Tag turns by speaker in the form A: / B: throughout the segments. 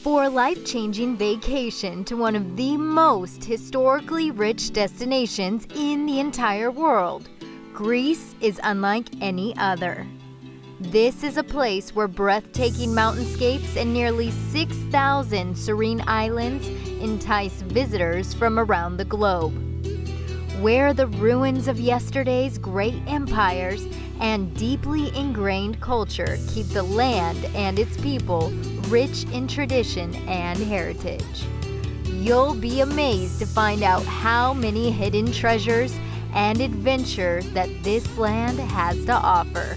A: For a life-changing vacation to one of the most historically rich destinations in the entire world, Greece is unlike any other. This is a place where breathtaking mountainscapes and nearly 6,000 serene islands entice visitors from around the globe. Where the ruins of yesterday's great empires and deeply ingrained culture keep the land and its people rich in tradition and heritage. You'll be amazed to find out how many hidden treasures and adventure that this land has to offer.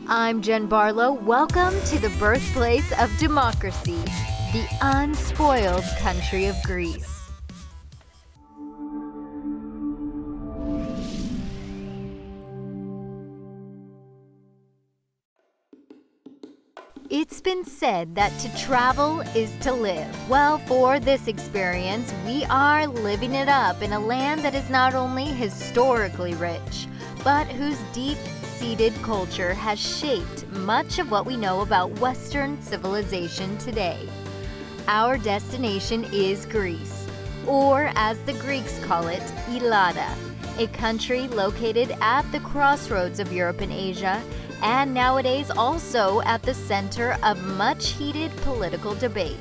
A: I'm Jenn Barlow. Welcome to the birthplace of democracy, the unspoiled country of Greece. It's been said that to travel is to live. Well, for this experience, we are living it up in a land that is not only historically rich, but whose deep-seated culture has shaped much of what we know about Western civilization today. Our destination is Greece, or as the Greeks call it, Ellada, a country located at the crossroads of Europe and Asia, and nowadays also at the center of much heated political debate.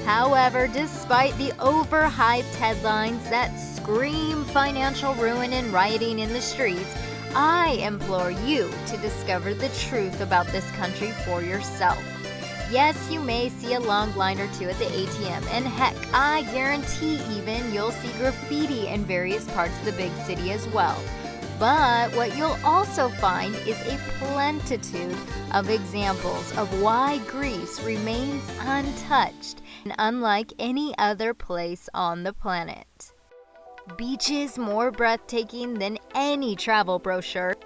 A: However, despite the overhyped headlines that scream financial ruin and rioting in the streets, I implore you to discover the truth about this country for yourself. Yes, you may see a long line or two at the ATM, and heck, I guarantee even you'll see graffiti in various parts of the big city as well. But what you'll also find is a plentitude of examples of why Greece remains untouched and unlike any other place on the planet. Beaches more breathtaking than any travel brochure.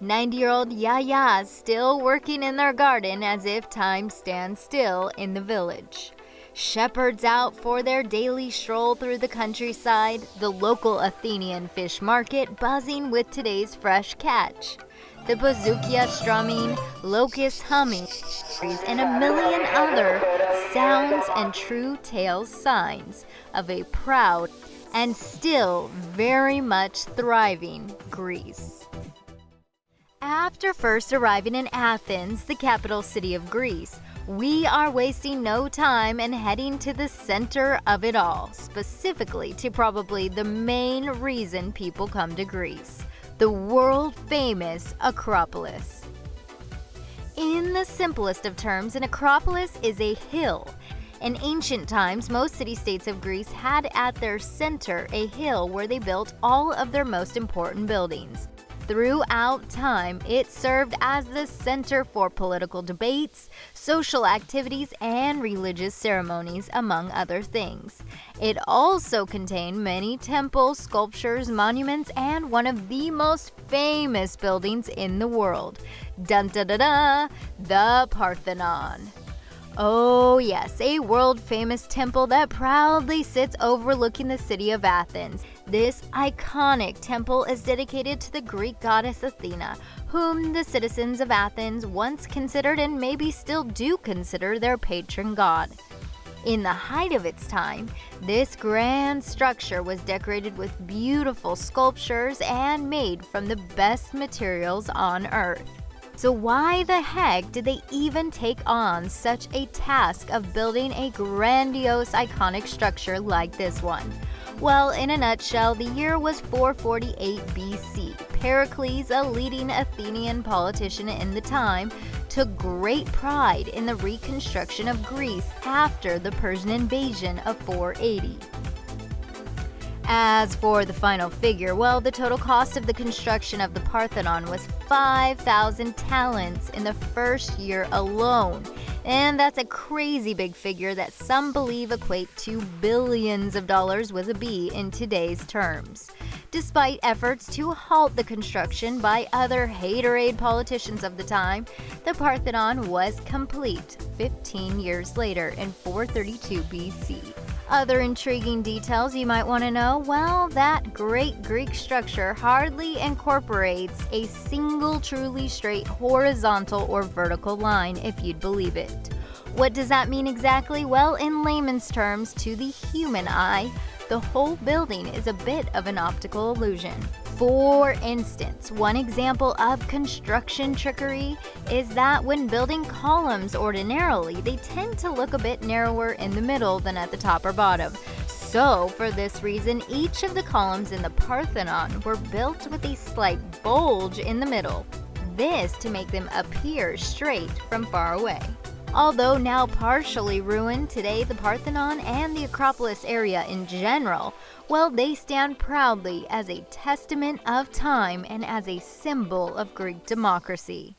A: 90-year-old yayas still working in their garden as if time stands still in the village. Shepherds out for their daily stroll through the countryside, the local Athenian fish market buzzing with today's fresh catch, the bouzoukia strumming, locusts humming, and a million other sounds and true tales signs of a proud and still very much thriving Greece. After first arriving in Athens, the capital city of Greece, we are wasting no time and heading to the center of it all, specifically to probably the main reason people come to Greece, the world-famous Acropolis. In the simplest of terms, an acropolis is a hill. In ancient times, most city-states of Greece had at their center a hill where they built all of their most important buildings. Throughout time, it served as the center for political debates, social activities, and religious ceremonies, among other things. It also contained many temples, sculptures, monuments, and one of the most famous buildings in the world. Dun-da-da-da! The Parthenon. Oh yes, a world-famous temple that proudly sits overlooking the city of Athens. This iconic temple is dedicated to the Greek goddess Athena, whom the citizens of Athens once considered and maybe still do consider their patron god. In the height of its time, this grand structure was decorated with beautiful sculptures and made from the best materials on earth. So why the heck did they even take on such a task of building a grandiose, iconic structure like this one? Well, in a nutshell, the year was 448 BC. Pericles, a leading Athenian politician in the time, took great pride in the reconstruction of Greece after the Persian invasion of 480. As for the final figure, well, the total cost of the construction of the Parthenon was 5,000 talents in the first year alone. And that's a crazy big figure that some believe equate to billions of dollars with a B in today's terms. Despite efforts to halt the construction by other haterade politicians of the time, the Parthenon was complete 15 years later in 432 BC. Other intriguing details you might want to know, well, that great Greek structure hardly incorporates a single truly straight horizontal or vertical line, if you'd believe it. What does that mean exactly? Well, in layman's terms, to the human eye, the whole building is a bit of an optical illusion. For instance, one example of construction trickery is that when building columns ordinarily, they tend to look a bit narrower in the middle than at the top or bottom. So, for this reason, each of the columns in the Parthenon were built with a slight bulge in the middle. This to make them appear straight from far away. Although now partially ruined, today the Parthenon and the Acropolis area in general, well, they stand proudly as a testament of time and as a symbol of Greek democracy.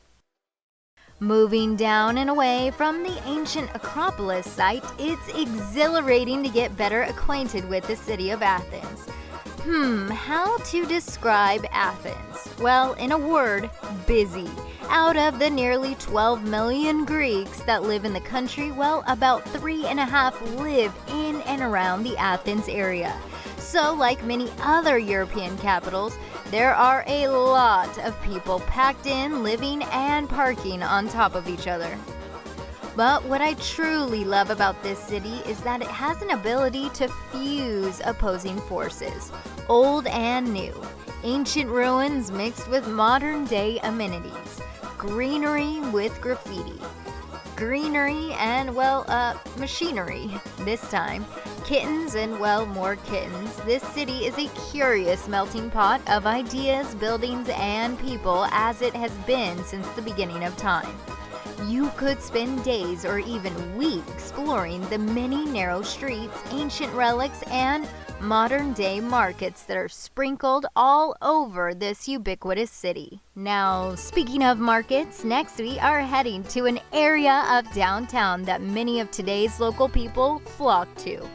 A: Moving down and away from the ancient Acropolis site, it's exhilarating to get better acquainted with the city of Athens. How to describe Athens? Well, in a word, busy. Out of the nearly 12 million Greeks that live in the country, well, about 3.5 live in and around the Athens area. So, like many other European capitals, there are a lot of people packed in, living, and parking on top of each other. But what I truly love about this city is that it has an ability to fuse opposing forces, old and new, ancient ruins mixed with modern-day amenities, greenery with graffiti, greenery and, machinery this time, kittens and, more kittens. This city is a curious melting pot of ideas, buildings, and people as it has been since the beginning of time. You could spend days or even weeks exploring the many narrow streets, ancient relics, and modern-day markets that are sprinkled all over this ubiquitous city. Now, speaking of markets, next we are heading to an area of downtown that many of today's local people flock to.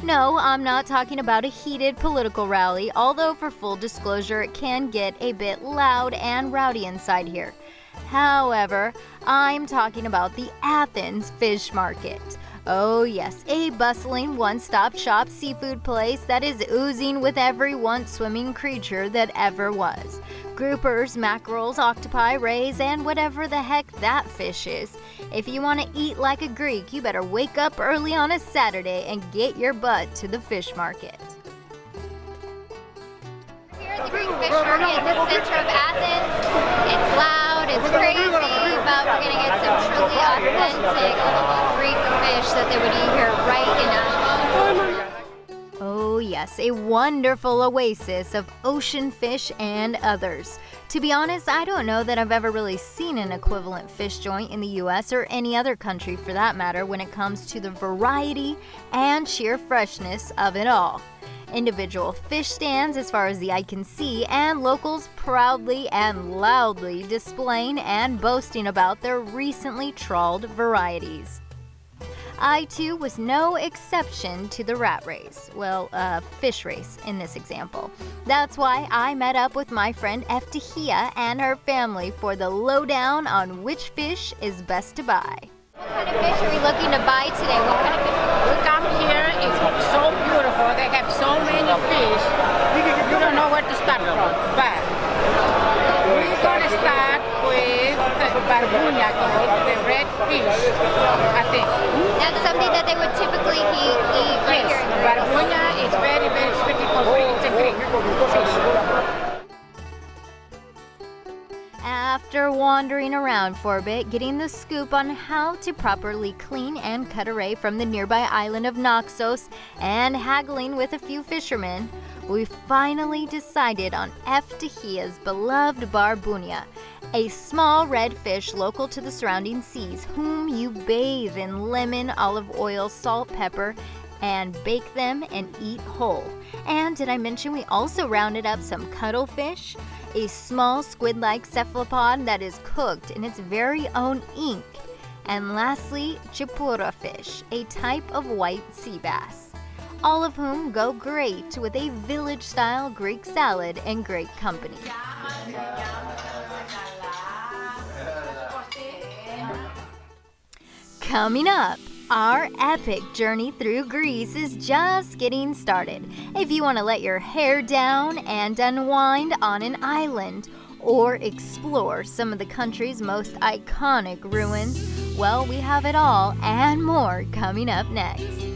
A: No, I'm not talking about a heated political rally, although for full disclosure, it can get a bit loud and rowdy inside here. However, I'm talking about the Athens Fish Market. Oh yes, a bustling one-stop shop seafood place that is oozing with every once-swimming creature that ever was. Groupers, mackerels, octopi, rays, and whatever the heck that fish is. If you want to eat like a Greek, you better wake up early on a Saturday and get your butt to the fish market. Here at the Greek Fish Market in the center of Athens, it's loud, it's crazy, but we're going to get some truly authentic Greek fish that they would eat here right in Athens. Oh yes, a wonderful oasis of ocean fish and others. To be honest, I don't know that I've ever really seen an equivalent fish joint in the US or any other country for that matter when it comes to the variety and sheer freshness of it all. Individual fish stands as far as the eye can see, and locals proudly and loudly displaying and boasting about their recently trawled varieties. I too was no exception to the rat race, fish race in this example. That's why I met up with my friend Eftihia and her family for the lowdown on which fish is best to buy. What kind of fish are we looking to buy today? What kind of fish?
B: We come here, it's so beautiful, they have so many fish, you don't know where to start from, but we're going to start with barbuña, the red fish, I think.
A: That's something that they would typically eat right here.
B: Barbuña is very, very sweet because it's a Greek fish.
A: After wandering around for a bit, getting the scoop on how to properly clean and cut away from the nearby island of Naxos, and haggling with a few fishermen, we finally decided on Eftihia's beloved barbuña, a small red fish local to the surrounding seas, whom you bathe in lemon, olive oil, salt, pepper, and bake them and eat whole. And did I mention we also rounded up some cuttlefish, a small squid-like cephalopod that is cooked in its very own ink, and lastly, chipura fish, a type of white sea bass, all of whom go great with a village-style Greek salad and great company. Coming up, our epic journey through Greece is just getting started. If you want to let your hair down and unwind on an island, or explore some of the country's most iconic ruins, Well, we have it all and more coming up next.